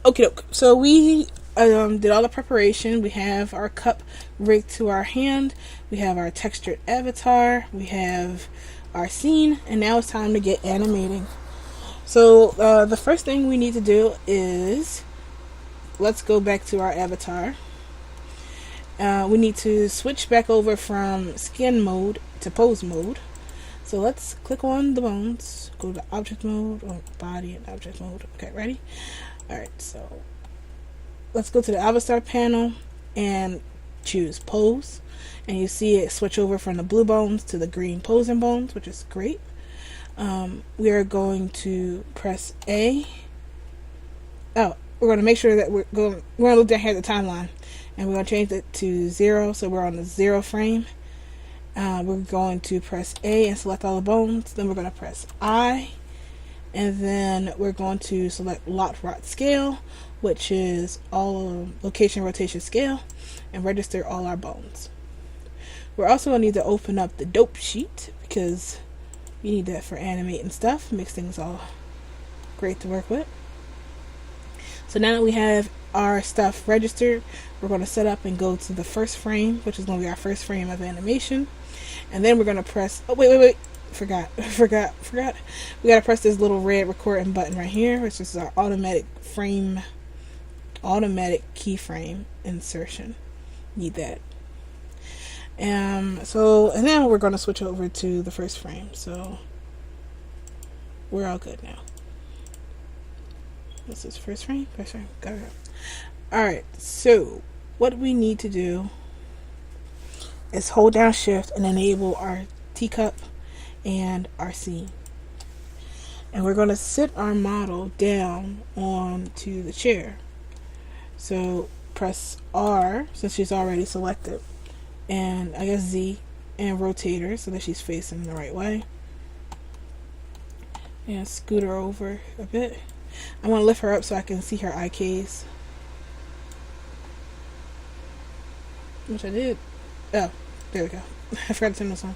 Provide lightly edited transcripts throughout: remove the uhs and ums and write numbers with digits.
Okay, so we did all the preparation. We have our cup rigged to our hand. We have our textured avatar. We have our scene, and now it's time to get animating. So the first thing we need to do is let's go back to our avatar. We need to switch back over from skin mode to pose mode. So let's click on the bones, go to object mode, or body and object mode. Okay, ready? Alright, so let's go to the Avastar panel and choose pose. And you see it switch over from the blue bones to the green posing bones, which is great. We are going to press A. Oh, we're going to make sure that we're going to look down here at the timeline. And we're going to change it to 0, so we're on the 0 frame. We're going to press A and select all the bones. Then we're going to press I. And then we're going to select Lot Rot Scale, which is all location rotation scale, and register all our bones. We're also going to need to open up the dope sheet because you need that for animating stuff. Makes things all great to work with. So now that we have our stuff registered, we're going to set up and go to the first frame, which is going to be our first frame of animation. And then we're going to press, oh wait, forgot. We got to press this little red recording button right here, which is our automatic keyframe insertion. Need that. And then we're going to switch over to the first frame. So we're all good now. This is first frame. Got it. Alright, so what we need to do is hold down shift and enable our teacup and our scene. And we're going to sit our model down onto the chair. So press R since she's already selected, and I guess Z, and rotate her so that she's facing the right way. And scoot her over a bit. I want to lift her up so I can see her IKs. Which I did. Oh, there we go. I forgot to turn this on.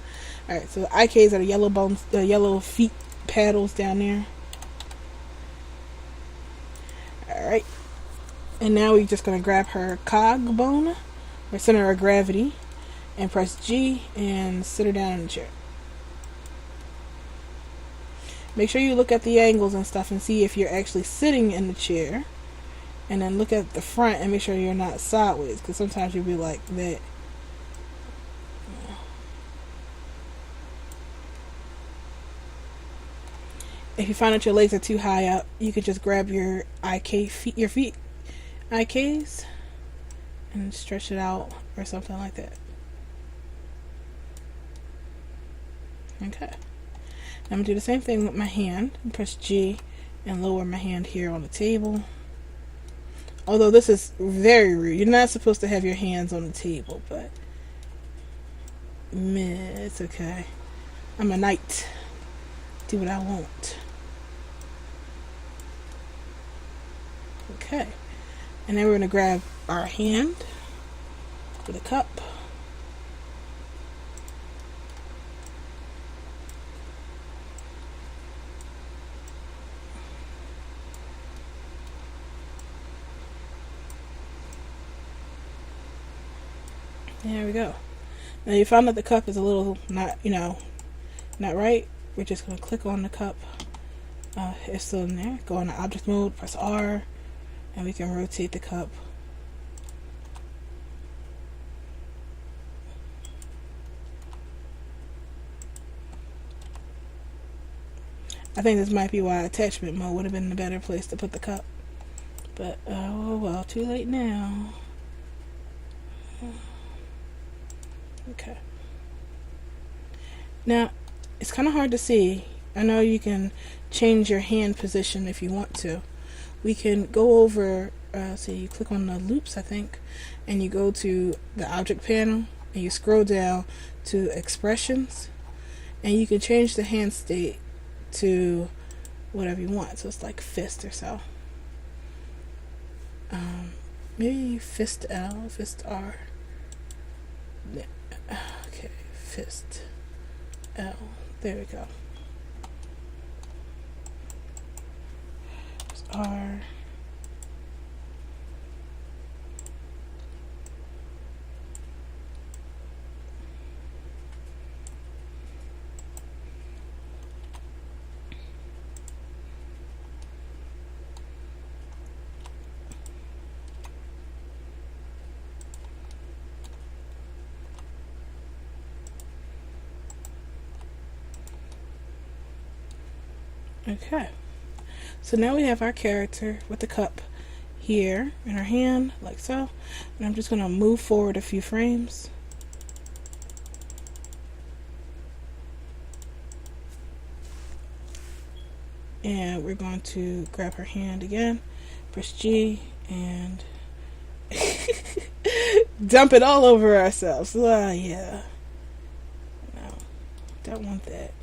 Alright, so the IKs are the yellow bones, the yellow feet paddles down there. Alright. And now we're just going to grab her cog bone, or center of gravity, and press G and sit her down in the chair. Make sure you look at the angles and stuff and see if you're actually sitting in the chair. And then look at the front and make sure you're not sideways, because sometimes you'll be like that. If you find that your legs are too high up, you could just grab your your feet IKs and stretch it out or something like that. Okay. I'm going to do the same thing with my hand. Press G and lower my hand here on the table. Although this is very rude. You're not supposed to have your hands on the table, but meh, it's okay. I'm a knight. Do what I want. Okay. And then we're going to grab our hand with a cup. There we go. Now you found that the cup is a little not right. We're just going to click on the cup. It's still in there. Go into object mode, press R, and we can rotate the cup. I think this might be why attachment mode would have been the better place to put the cup. But, oh well, too late now. Okay. Now, it's kind of hard to see. I know you can change your hand position if you want to. We can go over, so you click on the loops, I think, and you go to the object panel, and you scroll down to expressions, and you can change the hand state to whatever you want. So it's like fist or so. Maybe fist L, fist R. Okay, fist L. There we go. R. Okay, so now we have our character with the cup here in her hand, like so. And I'm just going to move forward a few frames. And we're going to grab her hand again, press G, and dump it all over ourselves. Yeah. No, don't want that.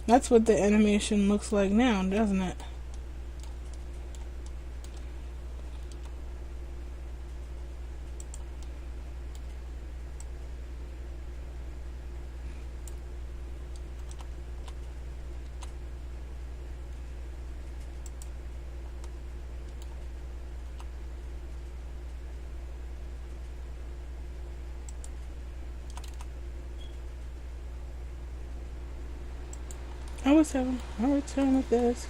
That's what the animation looks like now, doesn't it? I was having a hard time with this.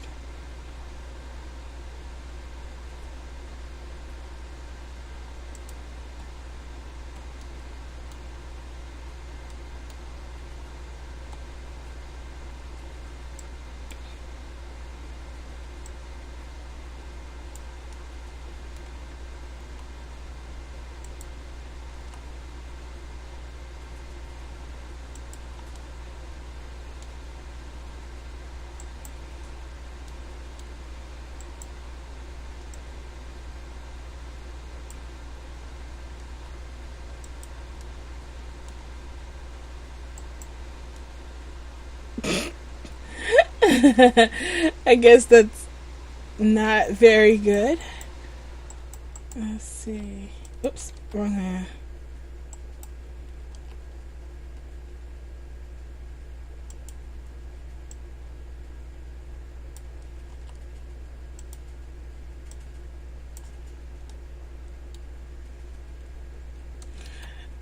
I guess that's not very good. Let's see. Oops, wrong hand.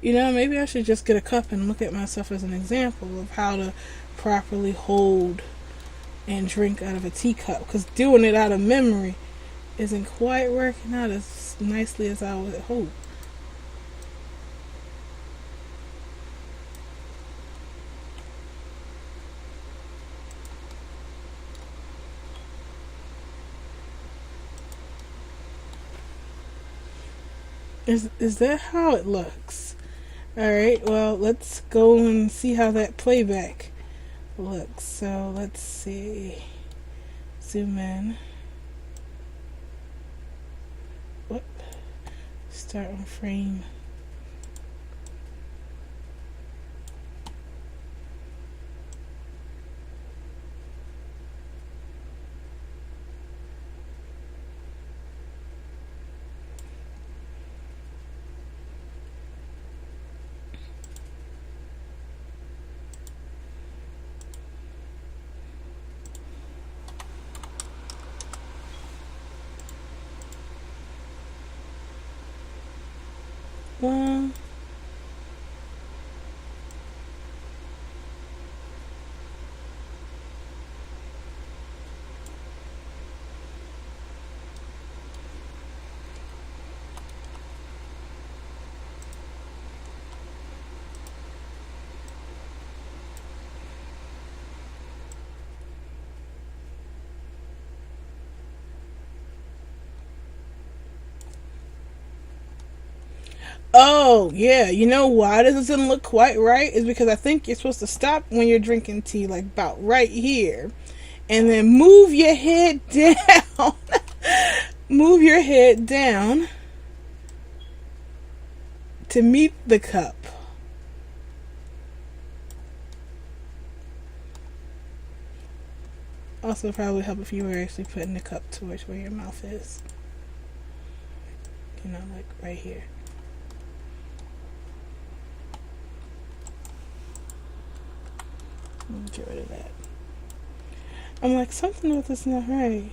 You know, maybe I should just get a cup and look at myself as an example of how to properly hold and drink out of a teacup. Because doing it out of memory isn't quite working out as nicely as I would hope. Is that how it looks? Alright, well, let's go and see how that playback looks. So, let's see. Zoom in. Whoop. Start on frame. One. Oh, yeah. You know why this doesn't look quite right? Is because I think you're supposed to stop when you're drinking tea, like about right here, and then move your head down. Move your head down to meet the cup. Also, probably help if you were actually putting the cup towards where your mouth is. You know, like right here. Get rid of that. I'm like, something with this not right.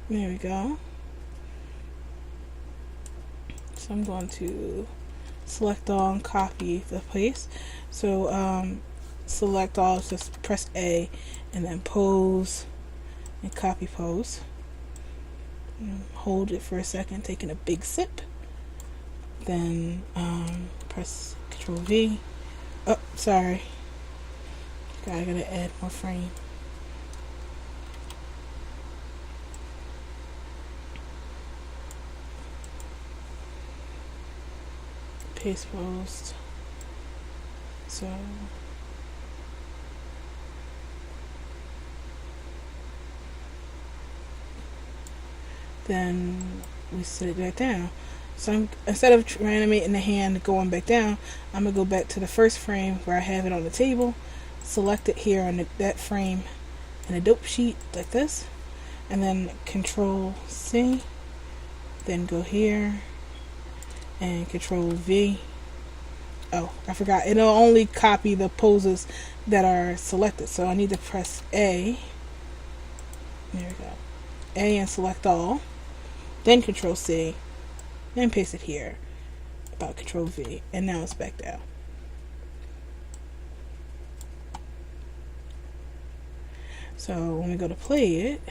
There we go. So I'm going to select all and copy the paste. So select all, just press A, and then pose and copy pose. And hold it for a second, taking a big sip. Then press Control V. Oh, sorry. I gotta add more frame. Paste post. So then we set it back down. So instead of animating the hand going back down, I'm going to go back to the first frame where I have it on the table, select it here on that frame in a dope sheet like this, and then Control C, then go here and Control V. Oh, I forgot. It'll only copy the poses that are selected, so I need to press A. There we go. A and select all, then Control C, then paste it here, about Control V, and now it's back down. So when we go to play it,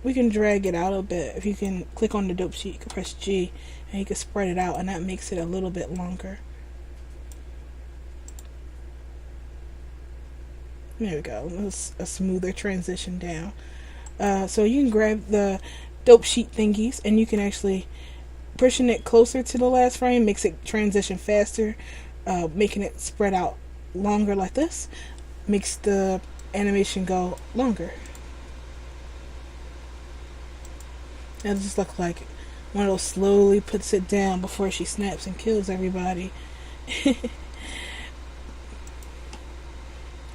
we can drag it out a bit. If you can click on the dope sheet, you can press G and you can spread it out, and that makes it a little bit longer. There we go. That's a smoother transition down. So you can grab the dope sheet thingies and you can actually pushing it closer to the last frame makes it transition faster, making it spread out longer like this makes the animation go longer. That just looks like one of those slowly puts it down before she snaps and kills everybody.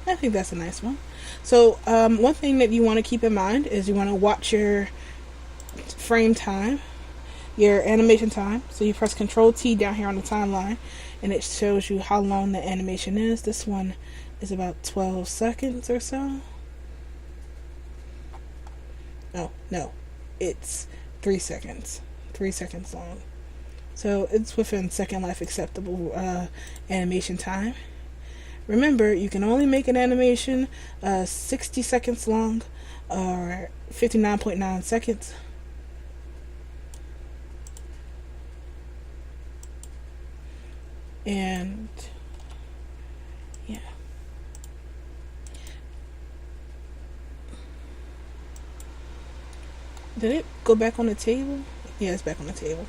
I think that's a nice one. So one thing that you want to keep in mind is you want to watch your frame time, your animation time. So you press Control T down here on the timeline and it shows you how long the animation is. This one is about 12 seconds or so. Oh, no. It's 3 seconds. 3 seconds long. So it's within Second Life acceptable animation time. Remember, you can only make an animation 60 seconds long or 59.9 seconds. And yeah. Did it go back on the table? Yeah, it's back on the table.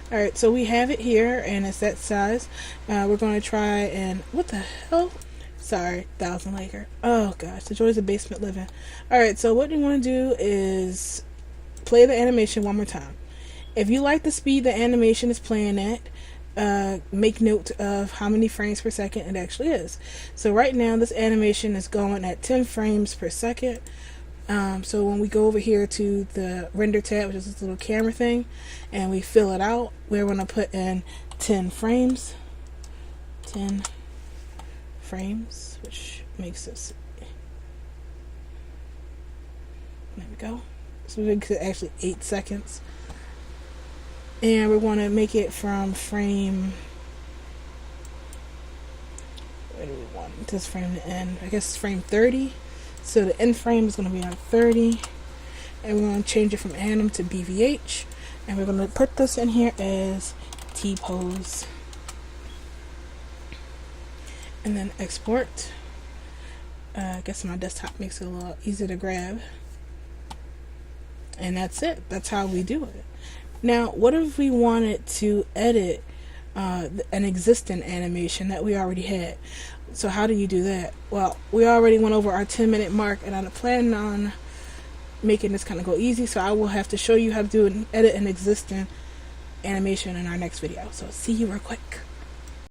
Alright, so we have it here and it's that size. We're going to try and... What the hell? Sorry, Thousand Laker. Oh gosh, the joys of basement living. Alright, so what you want to do is play the animation one more time. If you like the speed the animation is playing at, make note of how many frames per second it actually is. So right now this animation is going at 10 frames per second. So when we go over here to the render tab, which is this little camera thing, and we fill it out, we're going to put in 10 frames. 10 frames, which makes this... There we go. So we make it actually 8 seconds. And we want to make it from frame... Where do we want this frame to end? I guess it's frame 30. So the end frame is going to be on 30, and we're going to change it from anim to BVH, and we're going to put this in here as T-pose, and then export. I guess my desktop makes it a little easier to grab, and that's it. That's how we do it. Now, what if we wanted to edit an existing animation that we already had? So how do you do that? Well, we already went over our 10-minute mark, and I'm planning on making this kind of go easy, so I will have to show you how to edit an existing animation in our next video. So see you real quick.